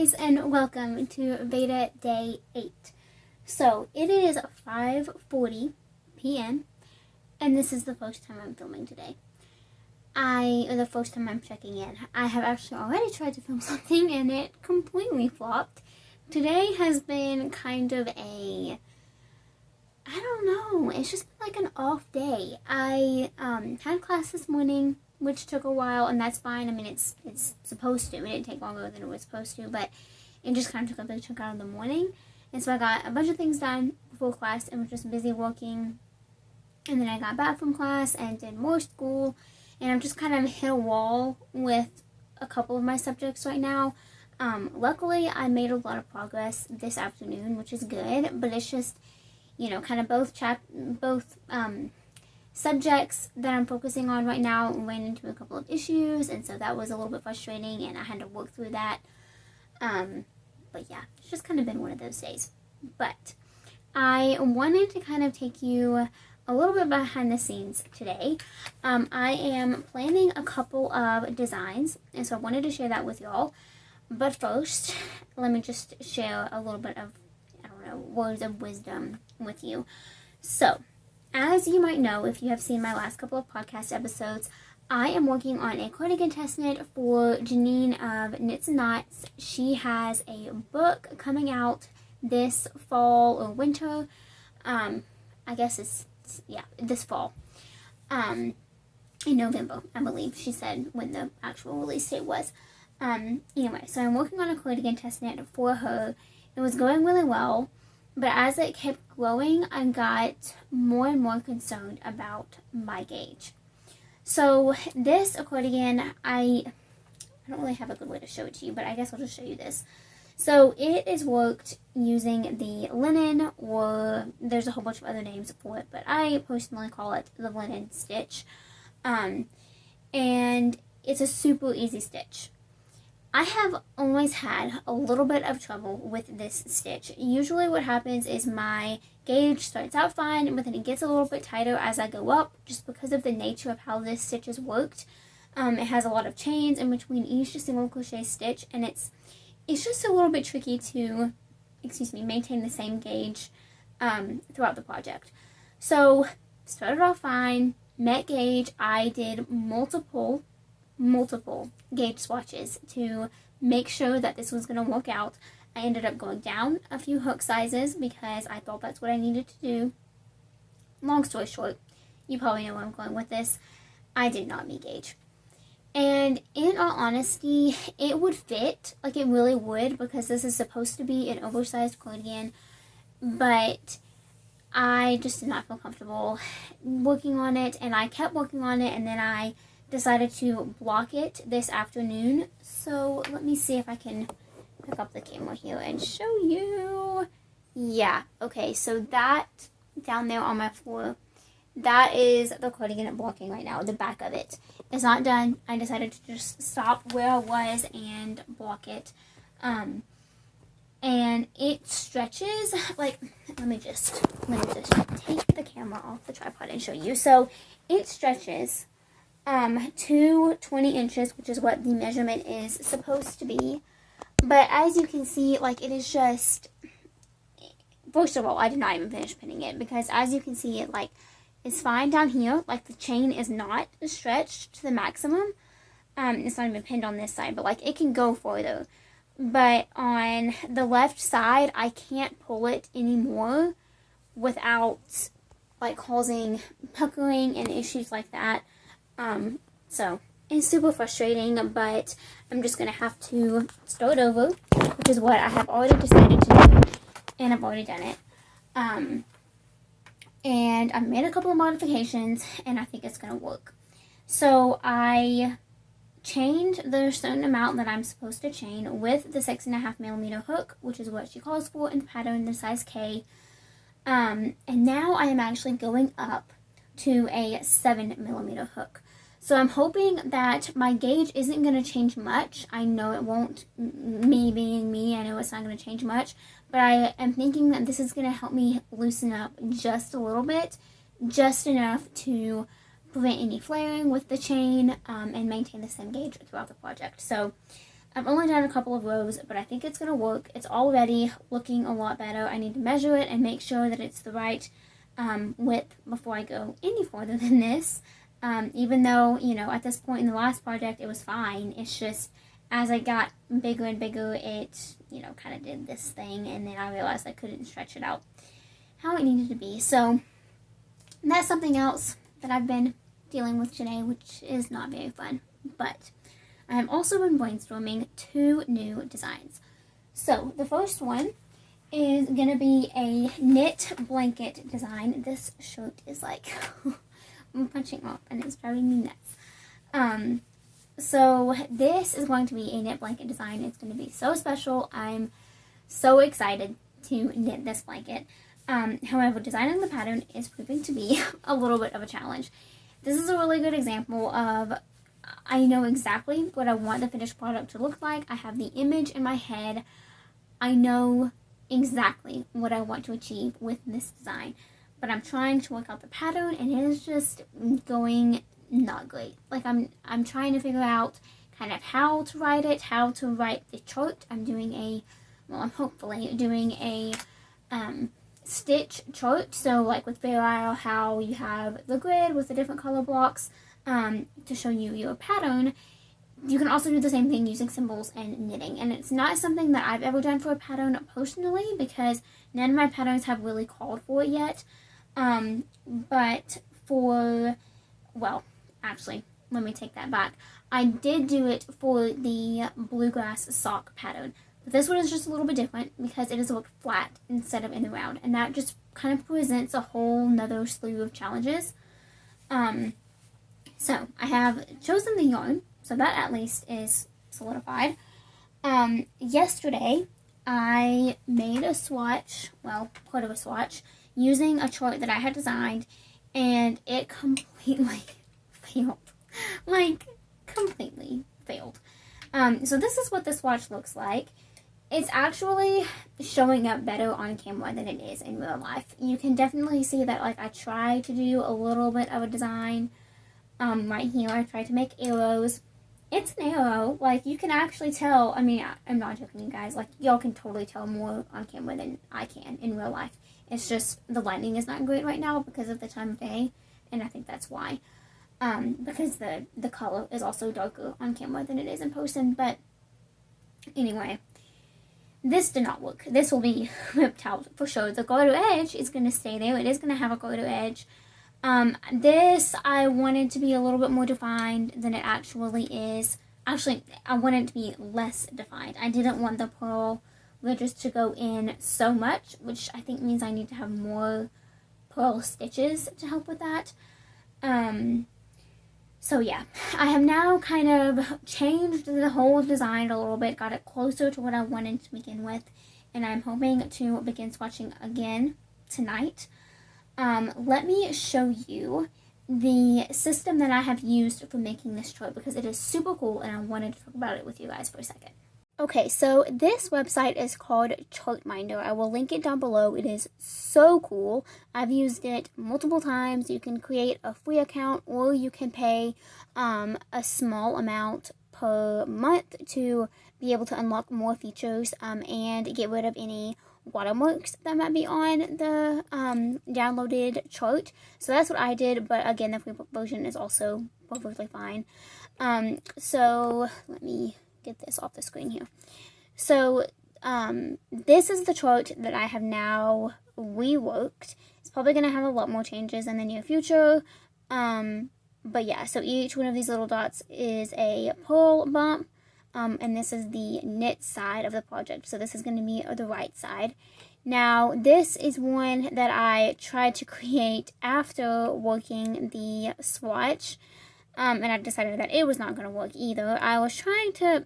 guys, and welcome to VEDA Day 8. So, it is 5:40 p.m. and this is the first time I'm filming today. The first time I'm checking in. I have actually already tried to film something and it completely flopped. Today has been kind of I don't know, it's just been like an off day. I had class this morning, which took a while, and that's fine. I mean, it's supposed to. It didn't take longer than it was supposed to, but it just kind of took a big chunk out of the morning. And so I got a bunch of things done before class and was just busy working. And then I got back from class and did more school. And I'm just kind of hit a wall with a couple of my subjects right now. Luckily, I made a lot of progress this afternoon, which is good. But it's just, you know, kind of both subjects that I'm focusing on right now ran into a couple of issues, and so that was a little bit frustrating, and I had to work through that. But yeah, it's just kind of been one of those days. But I wanted to kind of take you a little bit behind the scenes today. I am planning a couple of designs, and so I wanted to share that with y'all. But first, let me just share a little bit of, words of wisdom with you. So, as you might know, if you have seen my last couple of podcast episodes, I am working on a cardigan test knit for Janine of Knits and Knots. She has a book coming out this fall or winter. I guess it's this fall. In November, I believe she said when the actual release date was. Anyway, so I'm working on a cardigan test knit for her. It was going really well. But as it kept growing, I got more and more concerned about my gauge. So this accordion, I don't really have a good way to show it to you, but I guess I'll just show you this. So it is worked using the linen, or there's a whole bunch of other names for it, but I personally call it the linen stitch. And it's a super easy stitch. I have always had a little bit of trouble with this stitch. Usually what happens is my gauge starts out fine, but then it gets a little bit tighter as I go up, just because of the nature of how this stitch is worked. It has a lot of chains in between each single crochet stitch, and it's just a little bit tricky to, maintain the same gauge throughout the project. So, started off fine, met gauge. I did multiple gauge swatches to make sure that this was going to work out. I ended up going down a few hook sizes because I thought that's what I needed to do. Long story short, you probably know where I'm going with this. I did not meet gauge. And in all honesty, it would fit, like it really would, because this is supposed to be an oversized cardigan, but I just did not feel comfortable working on it, and I kept working on it, and then I decided to block it this afternoon. So let me see if I can pick up the camera here and show you. Yeah, okay, so that down there on my floor, that is the cardigan I'm blocking right now, the back of it. It's not done. I decided to just stop where I was and block it. And it stretches, like, let me just take the camera off the tripod and show you. So it stretches to 20 inches, which is what the measurement is supposed to be. But as you can see, like, it is just, first of all, I did not even finish pinning it, because as you can see, it, like, it's fine down here. Like, the chain is not stretched to the maximum. It's not even pinned on this side, but, like, it can go further. But on the left side, I can't pull it anymore without, like, causing puckering and issues like that. So it's super frustrating, but I'm just going to have to start over, which is what I have already decided to do, and I've already done it. And I've made a couple of modifications, and I think it's going to work. So I chained the certain amount that I'm supposed to chain with the 6.5mm hook, which is what she calls for in the pattern, the size K. And now I am actually going up to a 7mm hook. So I'm hoping that my gauge isn't going to change much. I know it won't, me being me, I know it's not going to change much, but I am thinking that this is going to help me loosen up just a little bit, just enough to prevent any flaring with the chain and maintain the same gauge throughout the project. So I've only done a couple of rows, but I think it's going to work. It's already looking a lot better. I need to measure it and make sure that it's the right width before I go any further than this. Even though, you know, at this point in the last project, it was fine. It's just, as I got bigger and bigger, it, you know, kind of did this thing, and then I realized I couldn't stretch it out how it needed to be. So that's something else that I've been dealing with today, which is not very fun. But I have also been brainstorming 2 new designs. So the first one is going to be a knit blanket design. This shirt is like I'm punching up and it's driving me nuts. So this is going to be a knit blanket design. It's going to be so special. I'm so excited to knit this blanket. However, designing the pattern is proving to be a little bit of a challenge. This is a really good example of I know exactly what I want the finished product to look like. I have the image in my head. I know exactly what I want to achieve with this design. But I'm trying to work out the pattern, and it is just going not great. Like I'm trying to figure out kind of how to write it, how to write the chart. I'm hopefully doing a stitch chart. So like with VEDA, how you have the grid with the different color blocks to show you your pattern. You can also do the same thing using symbols and knitting. And it's not something that I've ever done for a pattern personally, because none of my patterns have really called for it yet. But actually, let me take that back. I did do it for the bluegrass sock pattern. But this one is just a little bit different because it is looked flat instead of in the round. And that just kind of presents a whole nother slew of challenges. So I have chosen the yarn. So that at least is solidified. Yesterday, I made a swatch, part of a swatch, using a chart that I had designed, and it completely failed. Like, completely failed. So this is what the swatch looks like. It's actually showing up better on camera than it is in real life. You can definitely see that, like, I tried to do a little bit of a design. Right here, I tried to make arrows. It's an arrow. Like, you can actually tell. I mean, I'm not joking, you guys. Like, y'all can totally tell more on camera than I can in real life. It's just the lighting is not great right now because of the time of day, and I think that's why. Because the color is also darker on camera than it is in person. But anyway, this did not work. This will be ripped out for sure. The garter edge is going to stay there. It is going to have a garter edge. This I wanted to be a little bit more defined than it actually is. Actually, I wanted it to be less defined. I didn't want the pearl ridges to go in so much, which I think means I need to have more pearl stitches to help with that. So yeah, I have now kind of changed the whole design a little bit, got it closer to what I wanted to begin with, and I'm hoping to begin swatching again tonight. Let me show you the system that I have used for making this chart because it is super cool and I wanted to talk about it with you guys for a second. Okay, so this website is called Chartminder. I will link it down below. It is so cool. I've used it multiple times. You can create a free account or you can pay a small amount per month to be able to unlock more features and get rid of any watermarks that might be on the downloaded chart. So that's what I did, but again, the free version is also perfectly fine. So let me get this off the screen here. So this is the chart that I have now reworked. It's probably going to have a lot more changes in the near future. But yeah, so each one of these little dots is a purl bump. And this is the knit side of the project. So this is going to be the right side. Now, this is one that I tried to create after working the swatch. And I decided that it was not going to work either. I was trying to,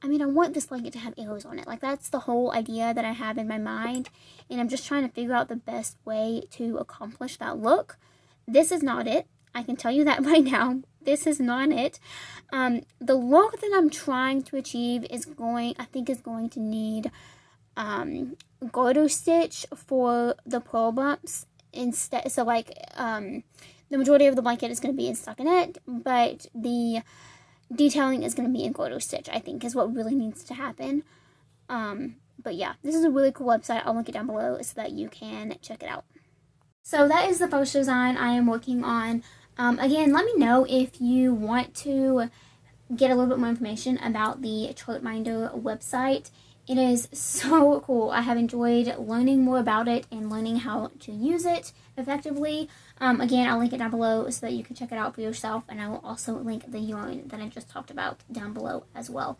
I want this blanket to have arrows on it. Like, that's the whole idea that I have in my mind. And I'm just trying to figure out the best way to accomplish that look. This is not it. I can tell you that right now. This is not it. The look that I'm trying to achieve is going to need garter stitch for the purl bumps instead. So like the majority of the blanket is going to be in stockinette, but the detailing is going to be in quarter stitch, I think, is what really needs to happen. But yeah, this is a really cool website. I'll link it down below so that you can check it out. So that is the first design I am working on. Again, let me know if you want to get a little bit more information about the Chartminder website. It is so cool. I have enjoyed learning more about it and learning how to use it effectively. Again, I'll link it down below so that you can check it out for yourself, and I will also link the yarn that I just talked about down below as well.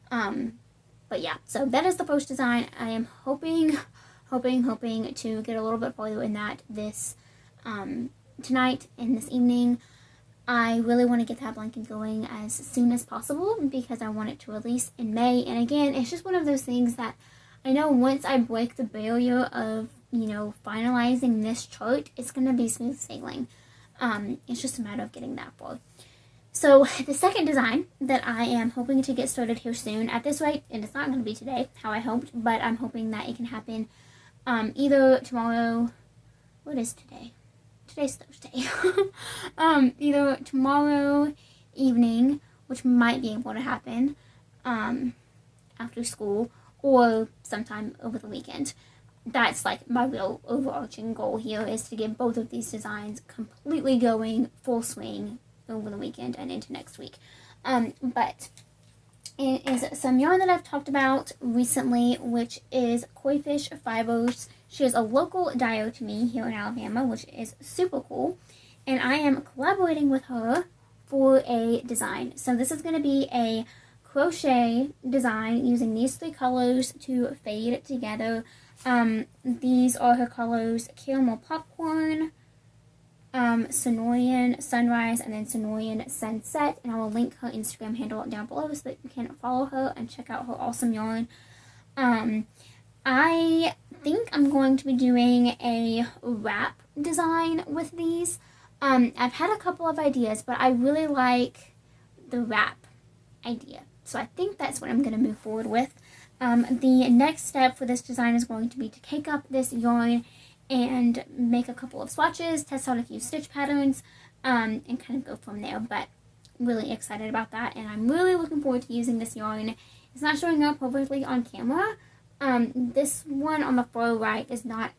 But yeah, so that is the first design. I am hoping to get a little bit farther in that this tonight and this evening. I really want to get that blanket going as soon as possible because I want it to release in May. And again, it's just one of those things that I know once I break the barrier of, you know, finalizing this chart, it's going to be smooth sailing. It's just a matter of getting that far. So the second design that I am hoping to get started here soon, at this rate, and it's not going to be today, how I hoped, but I'm hoping that it can happen either tomorrow. What is today? Today's Thursday. Either tomorrow evening, which might be able to happen after school, or sometime over the weekend. That's like my real overarching goal here, is to get both of these designs completely going full swing over the weekend and into next week. But it is some yarn that I've talked about recently, which is Koi Fish Fibers. She is a local dyer to me here in Alabama, which is super cool. And I am collaborating with her for a design. So this is going to be a crochet design using these three colors to fade together. These are her colors: Caramel Popcorn, Sonorian Sunrise, and then Sonorian Sunset. And I will link her Instagram handle down below so that you can follow her and check out her awesome yarn. I think I'm going to be doing a wrap design with these. I've had a couple of ideas, but I really like the wrap idea. So I think that's what I'm going to move forward with. The next step for this design is going to be to cake up this yarn and make a couple of swatches, test out a few stitch patterns, and kind of go from there. But really excited about that, and I'm really looking forward to using this yarn. It's not showing up perfectly on camera. This one on the far right is not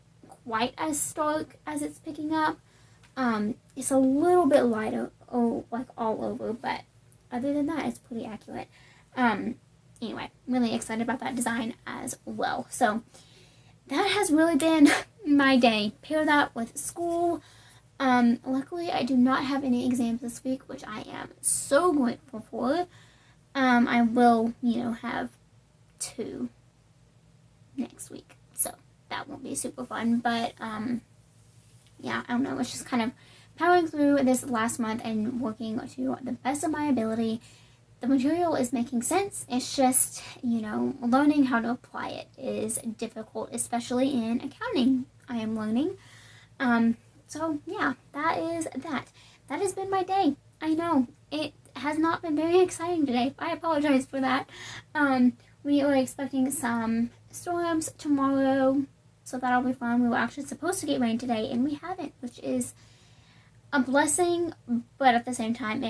quite as stark as it's picking up. It's a little bit lighter, like all over, but other than that, it's pretty accurate. Anyway, really excited about that design as well. So that has really been my day. Pair that with school. Luckily, I do not have any exams this week, which I am so grateful for. I will, have 2 next week, so that won't be super fun, but yeah, I don't know, it's just kind of powering through this last month and working to the best of my ability. The material is making sense, it's just, learning how to apply it is difficult, especially in accounting. I am learning. So yeah, that is that. That has been my day. I know, it has not been very exciting today. I apologize for that. We are expecting some storms tomorrow, so that'll be fun. We were actually supposed to get rain today, and we haven't, which is a blessing, but at the same time,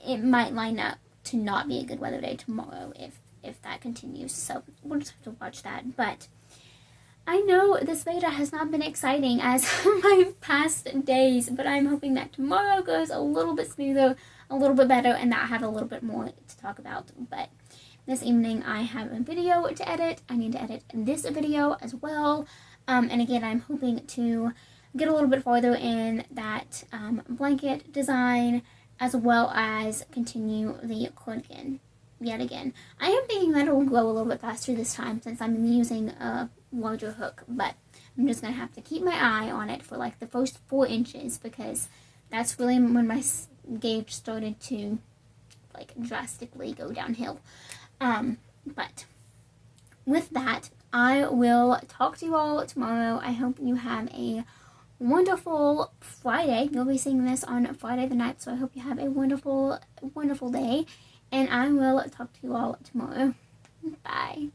it might line up to not be a good weather day tomorrow if that continues, so we'll just have to watch that. But I know this VEDA has not been exciting as my past days, but I'm hoping that tomorrow goes a little bit smoother, a little bit better, and that I have a little bit more to talk about. But this evening I have a video to edit. I need to edit this video as well. And again, I'm hoping to get a little bit farther in that blanket design, as well as continue the cardigan yet again. I am thinking that it will go a little bit faster this time since I'm using a larger hook, but I'm just going to have to keep my eye on it for like the first 4 inches, because that's really when my gauge started to like drastically go downhill. But with that, I will talk to you all tomorrow. I hope you have a wonderful Friday. You'll be seeing this on Friday the night, so I hope you have a wonderful, wonderful day, and I will talk to you all tomorrow. Bye.